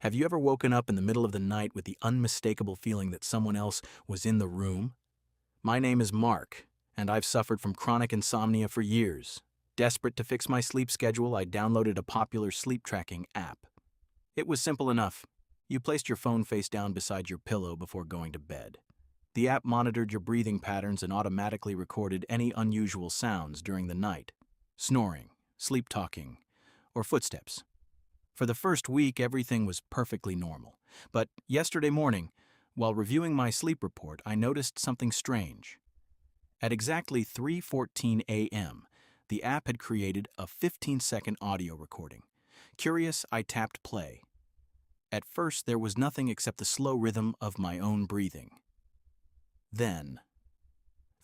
Have you ever woken up in the middle of the night with the unmistakable feeling that someone else was in the room? My name is Mark, and I've suffered from chronic insomnia for years. Desperate to fix my sleep schedule, I downloaded a popular sleep tracking app. It was simple enough. You placed your phone face down beside your pillow before going to bed. The app monitored your breathing patterns and automatically recorded any unusual sounds during the night: snoring, sleep talking, or footsteps. For the first week, everything was perfectly normal. But yesterday morning, while reviewing my sleep report, I noticed something strange. At exactly 3:14 a.m., the app had created a 15-second audio recording. Curious, I tapped play. At first, there was nothing except the slow rhythm of my own breathing. Then,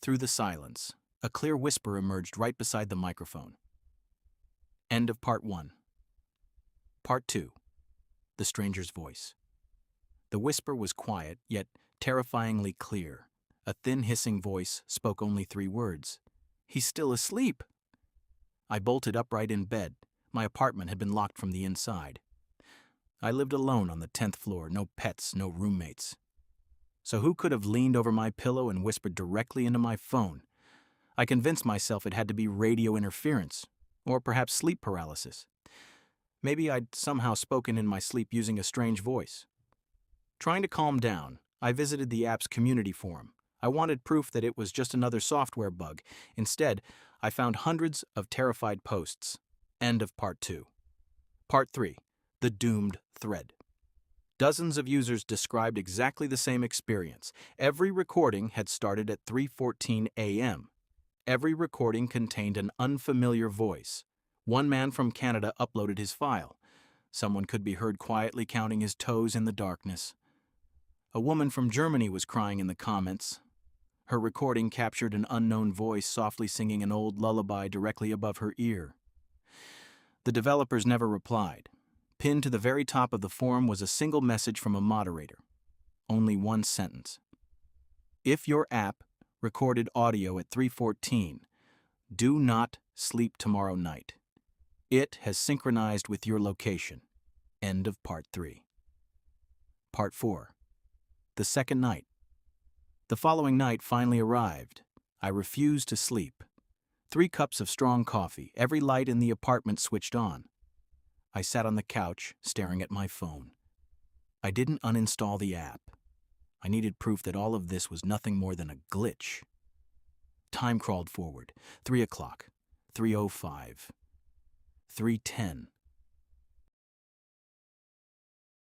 through the silence, a clear whisper emerged right beside the microphone. End of part 1. Part 2. The stranger's voice. The whisper was quiet, yet terrifyingly clear. A thin, hissing voice spoke only 3 words. "He's still asleep." I bolted upright in bed. My apartment had been locked from the inside. I lived alone on the 10th floor, no pets, no roommates. So who could have leaned over my pillow and whispered directly into my phone? I convinced myself it had to be radio interference, or perhaps sleep paralysis. Maybe I'd somehow spoken in my sleep using a strange voice. Trying to calm down, I visited the app's community forum. I wanted proof that it was just another software bug. Instead, I found hundreds of terrified posts. End of part 2. Part 3. The doomed thread. Dozens of users described exactly the same experience. Every recording had started at 3:14 a.m. Every recording contained an unfamiliar voice. One man from Canada uploaded his file. Someone could be heard quietly counting his toes in the darkness. A woman from Germany was crying in the comments. Her recording captured an unknown voice softly singing an old lullaby directly above her ear. The developers never replied. Pinned to the very top of the forum was a single message from a moderator. Only one sentence. If your app recorded audio at 3:14, do not sleep tomorrow night. It has synchronized with your location. End of part 3. Part 4. The second night. The following night finally arrived. I refused to sleep. 3 cups of strong coffee, every light in the apartment switched on. I sat on the couch, staring at my phone. I didn't uninstall the app. I needed proof that all of this was nothing more than a glitch. Time crawled forward. 3 o'clock, 3:05, 3:10.